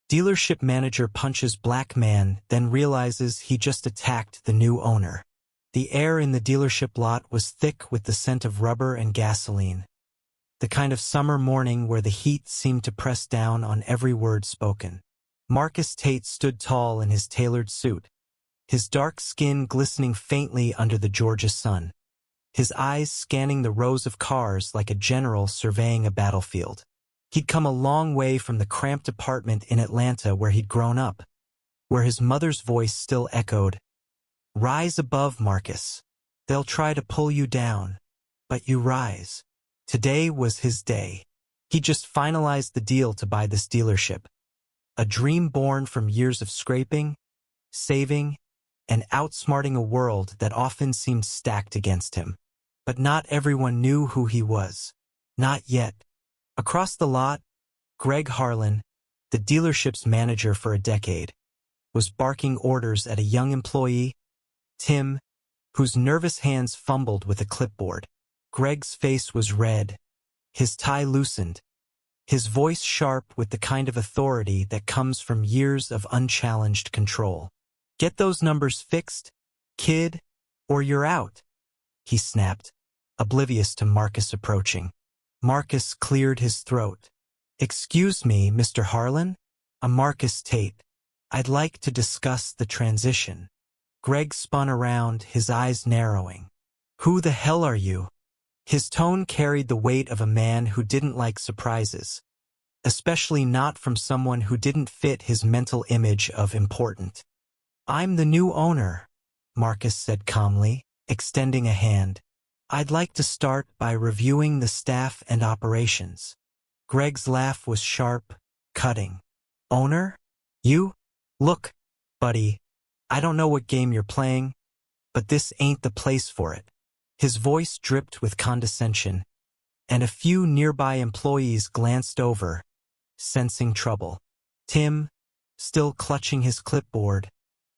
Dealership manager punches black man, then realizes he just attacked the new owner. The air in the dealership lot was thick with the scent of rubber and gasoline. The kind of summer morning where the heat seemed to press down on every word spoken. Marcus Tate stood tall in his tailored suit, his dark skin glistening faintly under the Georgia sun, his eyes scanning the rows of cars like a general surveying a battlefield. He'd come a long way from the cramped apartment in Atlanta where he'd grown up, where his mother's voice still echoed, "Rise above, Marcus. They'll try to pull you down, but you rise." Today was his day. He just finalized the deal to buy this dealership, a dream born from years of scraping, saving, and outsmarting a world that often seemed stacked against him. But not everyone knew who he was. Not yet. Across the lot, Greg Harlan, the dealership's manager for a decade, was barking orders at a young employee, Tim, whose nervous hands fumbled with a clipboard. Greg's face was red, his tie loosened, his voice sharp with the kind of authority that comes from years of unchallenged control. "Get those numbers fixed, kid, or you're out," he snapped, oblivious to Marcus approaching. Marcus cleared his throat. "Excuse me, Mr. Harlan? I'm Marcus Tate. I'd like to discuss the transition." Greg spun around, his eyes narrowing. "Who the hell are you?" His tone carried the weight of a man who didn't like surprises, especially not from someone who didn't fit his mental image of important. "I'm the new owner," Marcus said calmly, extending a hand. "I'd like to start by reviewing the staff and operations." Greg's laugh was sharp, cutting. "Owner? You? Look, buddy, I don't know what game you're playing, but this ain't the place for it." His voice dripped with condescension, and a few nearby employees glanced over, sensing trouble. Tim, still clutching his clipboard,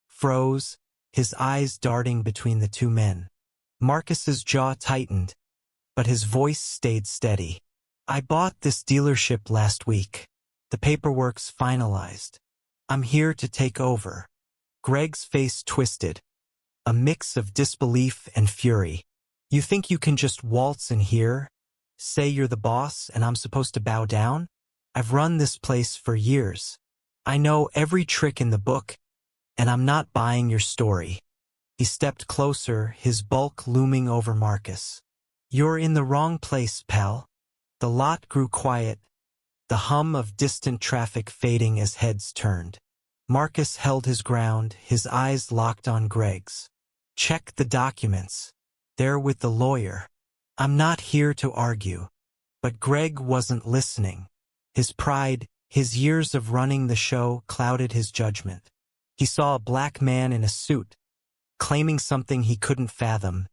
froze, his eyes darting between the two men. Marcus's jaw tightened, but his voice stayed steady. "I bought this dealership last week. The paperwork's finalized. I'm here to take over." Greg's face twisted, a mix of disbelief and fury. "You think you can just waltz in here, say you're the boss, and I'm supposed to bow down? I've run this place for years. I know every trick in the book, and I'm not buying your story." He stepped closer, his bulk looming over Marcus. "You're in the wrong place, pal." The lot grew quiet, the hum of distant traffic fading as heads turned. Marcus held his ground, his eyes locked on Greg's. "Check the documents. They're with the lawyer. I'm not here to argue." But Greg wasn't listening. His pride, his years of running the show clouded his judgment. He saw a black man in a suit, claiming something he couldn't fathom,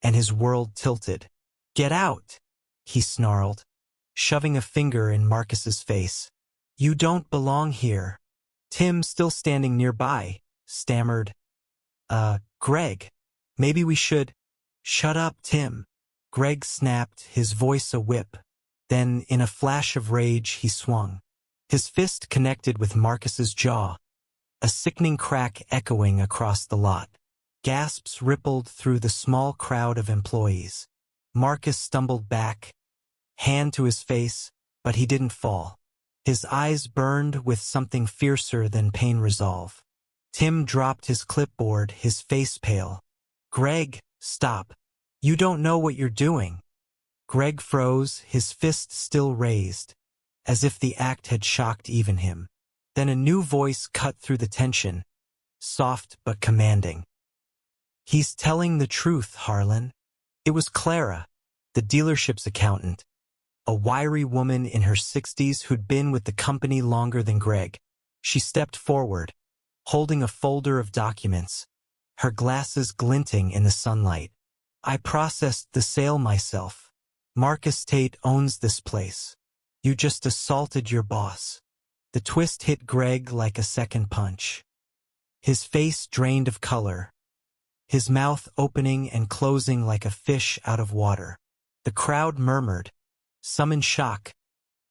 and his world tilted. "Get out," he snarled, shoving a finger in Marcus's face. "You don't belong here." Tim, still standing nearby, stammered, Greg, maybe we should—" "Shut up, Tim." Greg snapped, his voice a whip. Then, in a flash of rage, he swung. His fist connected with Marcus's jaw, a sickening crack echoing across the lot. Gasps rippled through the small crowd of employees. Marcus stumbled back, hand to his face, but he didn't fall. His eyes burned with something fiercer than pain resolve. Tim dropped his clipboard, his face pale. "Greg, stop. You don't know what you're doing." Greg froze, his fist still raised, as if the act had shocked even him. Then a new voice cut through the tension, soft but commanding. "He's telling the truth, Harlan." It was Clara, the dealership's accountant, a wiry woman in her 60s who'd been with the company longer than Greg. She stepped forward, holding a folder of documents, her glasses glinting in the sunlight. "I processed the sale myself. Marcus Tate owns this place. You just assaulted your boss." The twist hit Greg like a second punch. His face drained of color, his mouth opening and closing like a fish out of water. The crowd murmured, some in shock,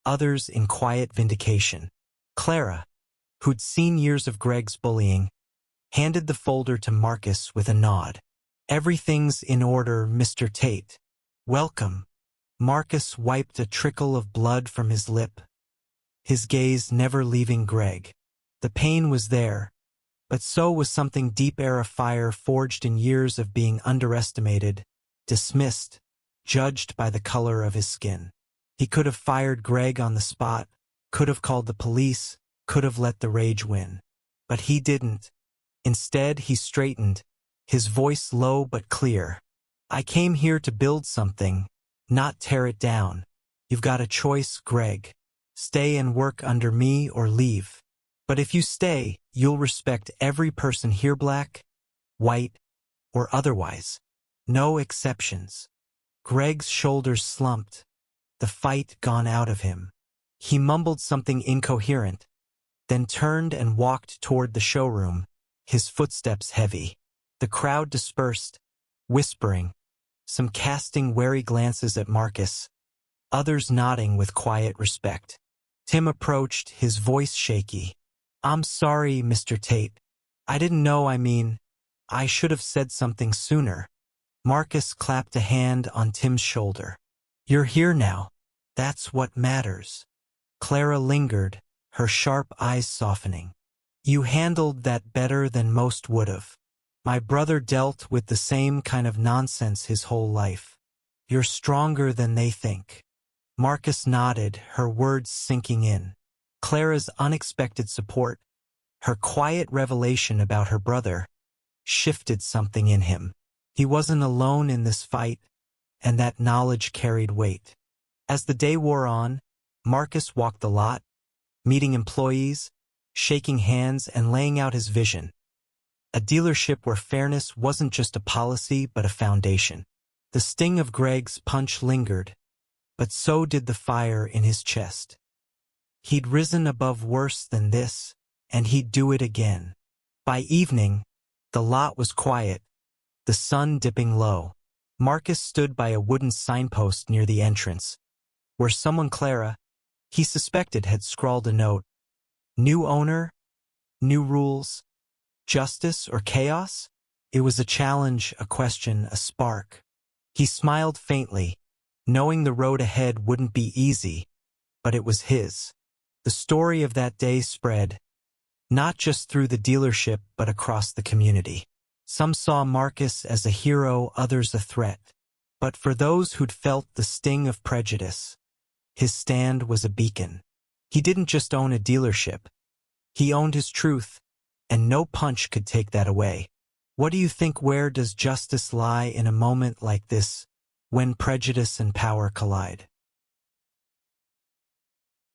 others in quiet vindication. "Clara, who'd seen years of Greg's bullying, handed the folder to Marcus with a nod. "Everything's in order, Mr. Tate. Welcome." Marcus wiped a trickle of blood from his lip, his gaze never leaving Greg. The pain was there, but so was something deep-era fire forged in years of being underestimated, dismissed, judged by the color of his skin. He could have fired Greg on the spot, could have called the police, could have let the rage win. But he didn't. Instead, he straightened, his voice low but clear. "I came here to build something, not tear it down. You've got a choice, Greg. Stay and work under me or leave. But if you stay, you'll respect every person here, black, white, or otherwise. No exceptions." Greg's shoulders slumped, the fight gone out of him. He mumbled something incoherent, then turned and walked toward the showroom, his footsteps heavy. The crowd dispersed, whispering, some casting wary glances at Marcus, others nodding with quiet respect. Tim approached, his voice shaky. "I'm sorry, Mr. Tate. I didn't know, I should have said something sooner." Marcus clapped a hand on Tim's shoulder. "You're here now. That's what matters." Clara lingered, her sharp eyes softening. "You handled that better than most would've. My brother dealt with the same kind of nonsense his whole life. You're stronger than they think." Marcus nodded, her words sinking in. Clara's unexpected support, her quiet revelation about her brother, shifted something in him. He wasn't alone in this fight, and that knowledge carried weight. As the day wore on, Marcus walked the lot, meeting employees, shaking hands and laying out his vision. A dealership where fairness wasn't just a policy but a foundation. The sting of Greg's punch lingered, but so did the fire in his chest. He'd risen above worse than this, and he'd do it again. By evening, the lot was quiet, the sun dipping low. Marcus stood by a wooden signpost near the entrance, where someone Clara, he suspected, had scrawled a note. New owner? New rules? Justice or chaos? It was a challenge, a question, a spark. He smiled faintly, knowing the road ahead wouldn't be easy, but it was his. The story of that day spread, not just through the dealership but across the community. Some saw Marcus as a hero, others a threat. But for those who'd felt the sting of prejudice, his stand was a beacon. He didn't just own a dealership. He owned his truth, and no punch could take that away. What do you think? Where does justice lie in a moment like this, when prejudice and power collide?